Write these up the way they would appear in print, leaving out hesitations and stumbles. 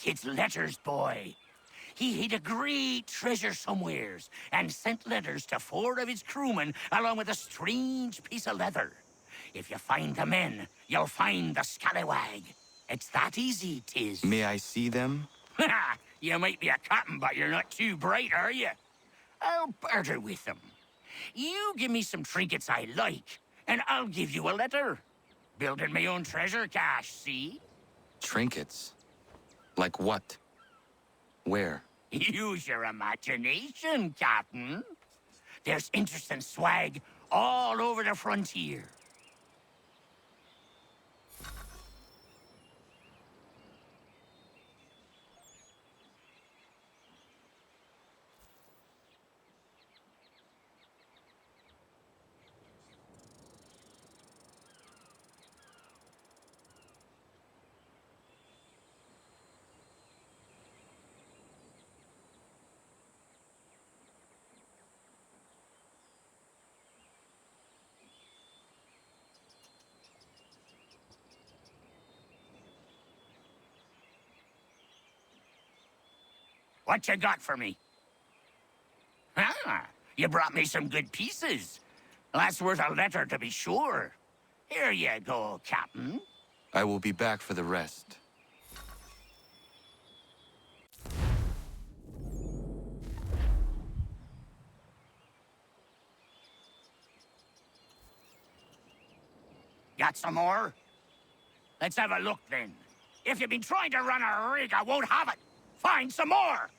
kid's letters, boy. He hid a great treasure somewheres and sent letters to 4 of his crewmen along with a strange piece of leather. If you find the men, you'll find the scallywag. It's that easy, 'tis. May I see them? Ha! You might be a captain, but you're not too bright, are you? I'll barter with them. You give me some trinkets I like, and I'll give you a letter. Building my own treasure cache, see? Trinkets? Like what? Where? Use your imagination, Captain. There's interesting swag all over the frontier. What you got for me? Ah, you brought me some good pieces. That's worth a letter to be sure. Here you go, Captain. I will be back for the rest. Got some more? Let's have a look then. If you've been trying to run a rig, I won't have it. Find some more!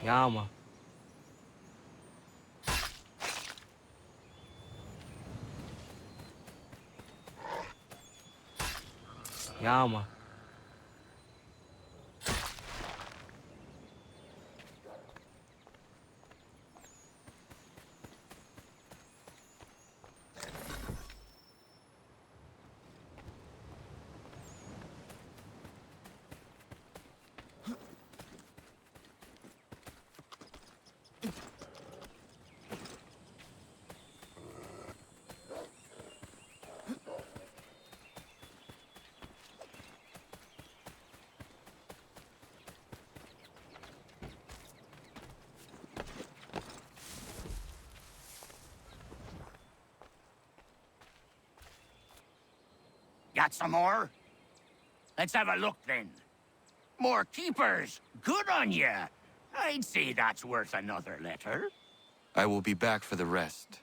Yama. Yama. Got some more? Let's have a look then. More keepers. Good on you. I'd say that's worth another letter. I will be back for the rest.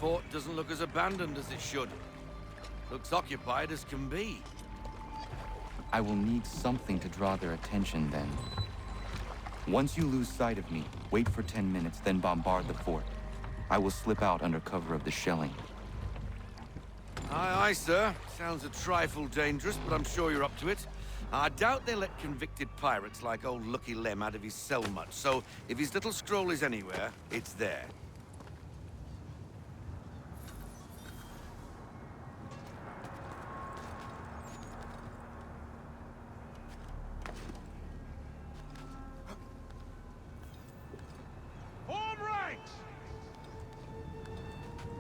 fort doesn't look as abandoned as it should. Looks occupied as can be. I will need something to draw their attention then. Once you lose sight of me, wait for 10 minutes, then bombard the fort. I will slip out under cover of the shelling. Aye, aye, sir. Sounds a trifle dangerous, but I'm sure you're up to it. I doubt they let convicted pirates like old Lucky Lem out of his cell much, so if his little scroll is anywhere, it's there. Form ranks!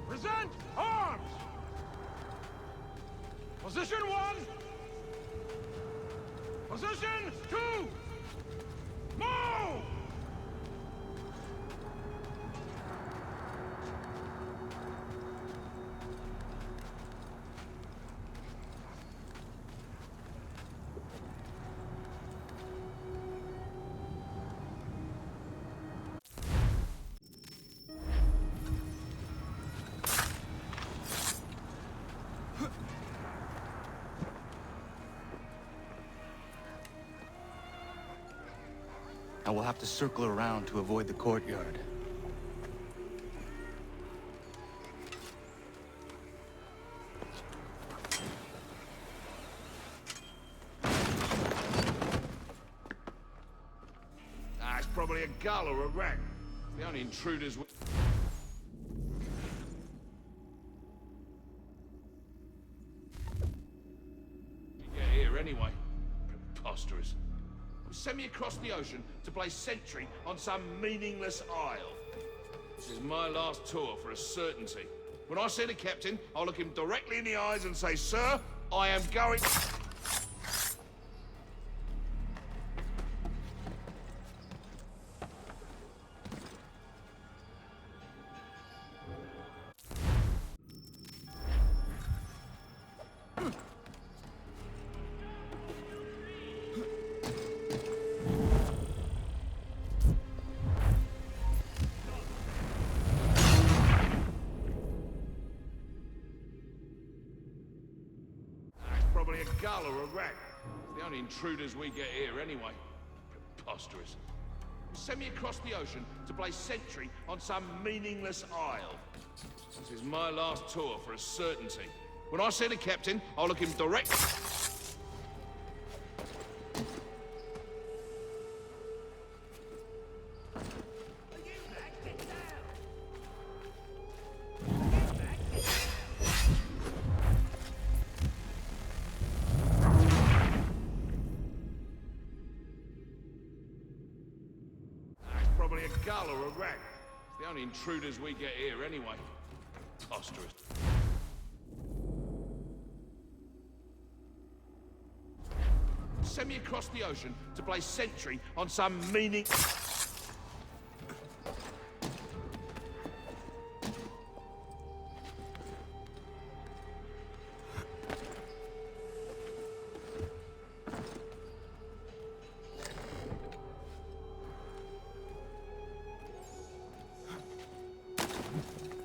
Present arms! Position 1! Position 2! Move! I will have to circle around to avoid the courtyard. It's probably a gull or a rat. The only intruders we... get here anyway. Preposterous. Send me across the ocean to play sentry on some meaningless isle. This is my last tour for a certainty. When I see the captain, I'll look him directly in the eyes and say, "Sir, I am going..." Probably a gull or a rat. The only intruders we get here anyway. Preposterous. Send me across the ocean to play sentry on some meaningless isle. This is my last tour for a certainty. When I see the captain, I'll look him direct... Probably a gull or a rat. It's the only intruders we get here anyway. Preposterous. Send me across the ocean to play sentry on some meaning...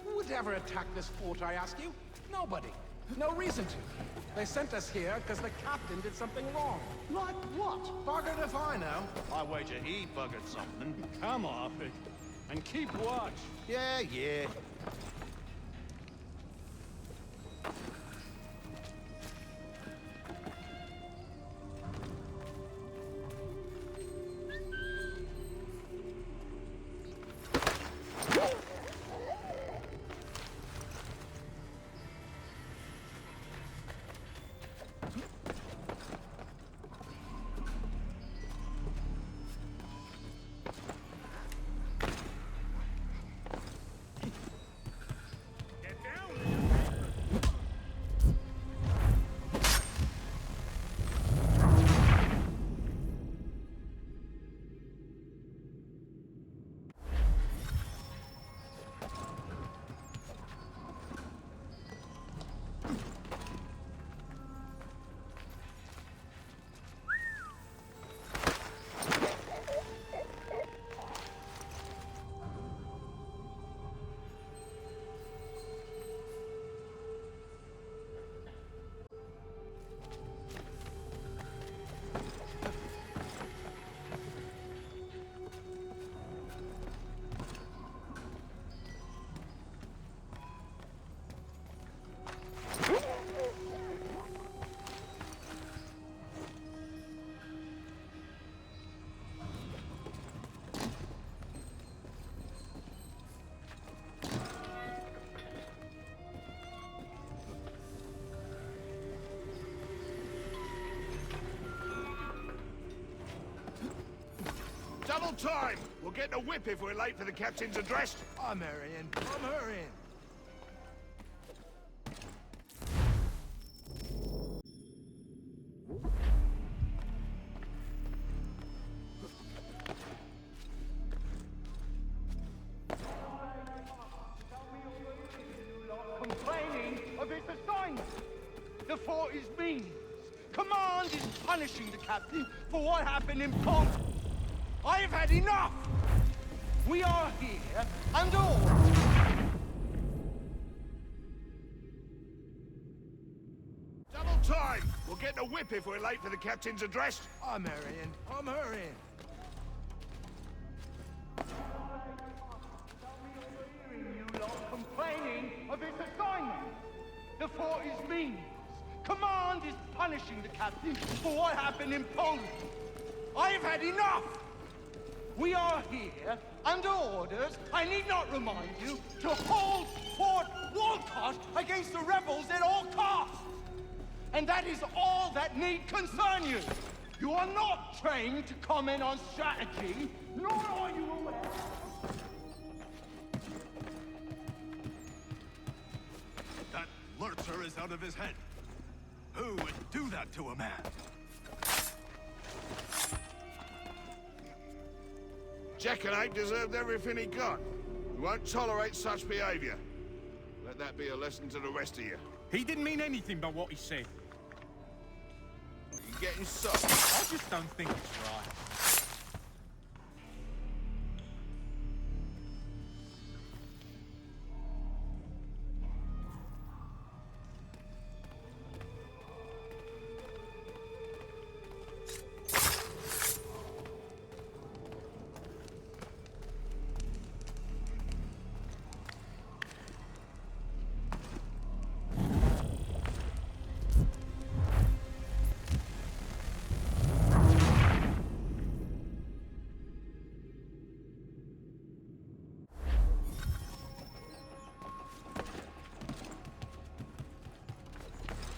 Who would ever attack this fort, I ask you? Nobody. No reason to. They sent us here because the captain did something wrong. Like what? Buggered if I know. I wager he buggered something. Come off it. And keep watch. Yeah, yeah. Double time! We'll get a whip if we're late for the captain's address. I'm hurrying. I'm hurrying. Complaining of its assignment. The fort is mean. Command is punishing the captain for what happened in Pont. I have had enough! We are here under order. Double time! We'll get a whip if we're late for the captain's address. I'm hurrying. I'm hurrying. Complaining of its assignment. The fort is mean. Command is punishing the captain for what happened in Poland. I have had enough! We are here under orders, I need not remind you, to hold Fort Walcott against the rebels at all costs! And that is all that need concern you! You are not trained to comment on strategy, nor are you aware... That lurcher is out of his head. Who would do that to a man? Jackanapes deserved everything he got. We won't tolerate such behavior. Let that be a lesson to the rest of you. He didn't mean anything by what he said. You're getting soft. I just don't think it's right.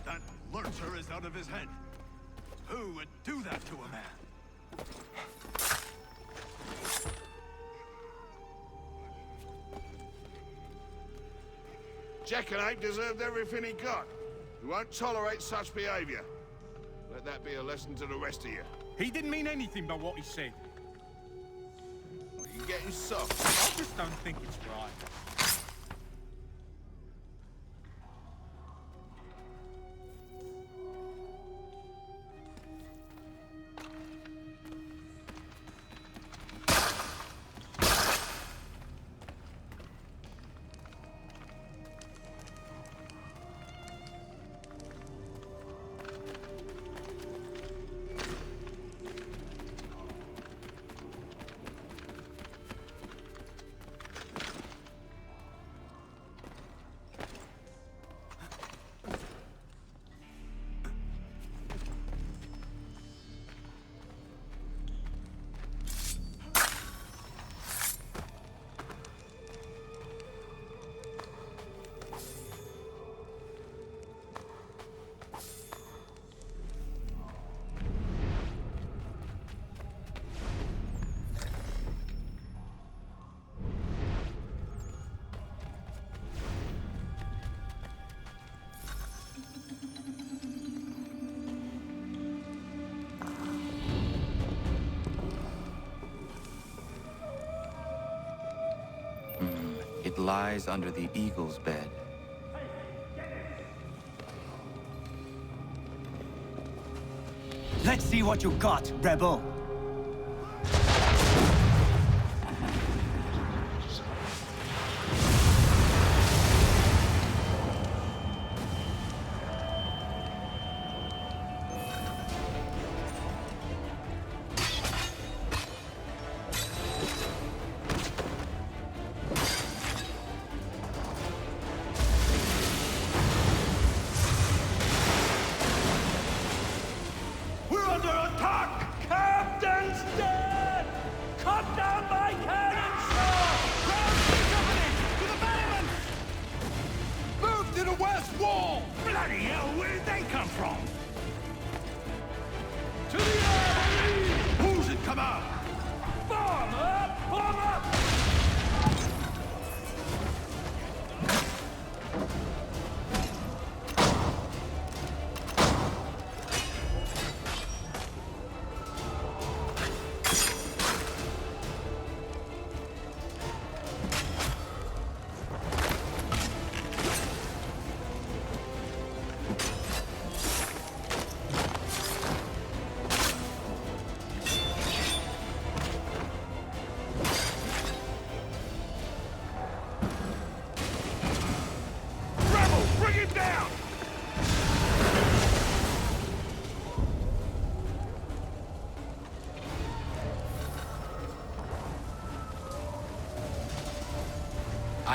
That lurcher is out of his head. Who would do that to a man? Jackanapes deserved everything he got. We won't tolerate such behavior. Let that be a lesson to the rest of you. He didn't mean anything by what he said. You're getting soft. I just don't think it's right. It lies under the eagle's bed. Let's see what you got, rebel. Bloody hell, where did they come from? To the army! Who's in command? Boy!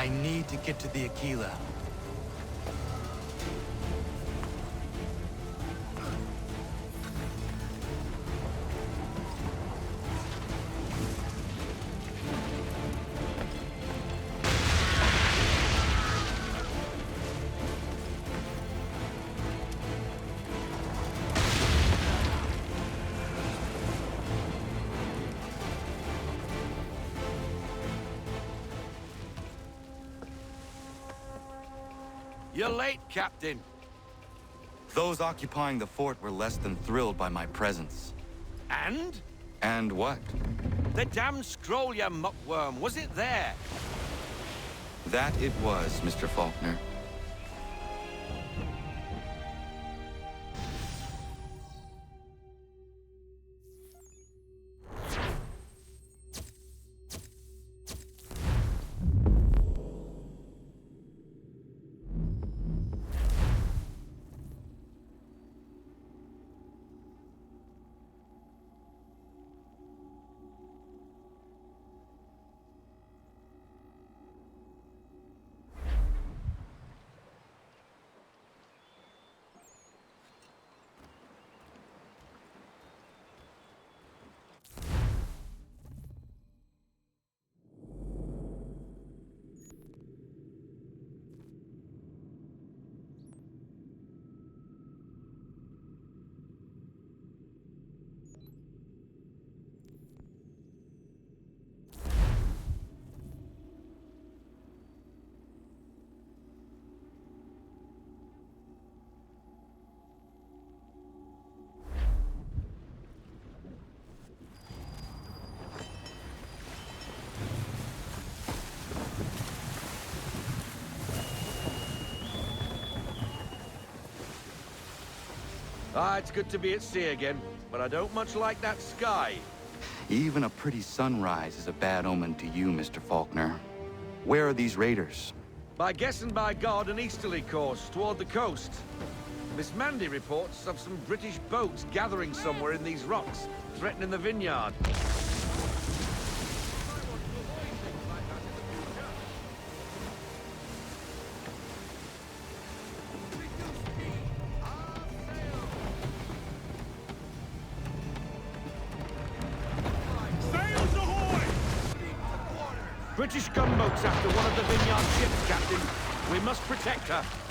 I need to get to the Aquila. You're late, Captain. Those occupying the fort were less than thrilled by my presence. And? And what? The damn scroll, you muckworm. Was it there? That it was, Mr. Faulkner. Ah, it's good to be at sea again, but I don't much like that sky. Even a pretty sunrise is a bad omen to you, Mr. Faulkner. Where are these raiders? By guess and by God, an easterly course toward the coast. Miss Mandy reports of some British boats gathering somewhere in these rocks, threatening the vineyard. Sails ahoy! British gunboats after one of the vineyard ships, Captain. We must protect her.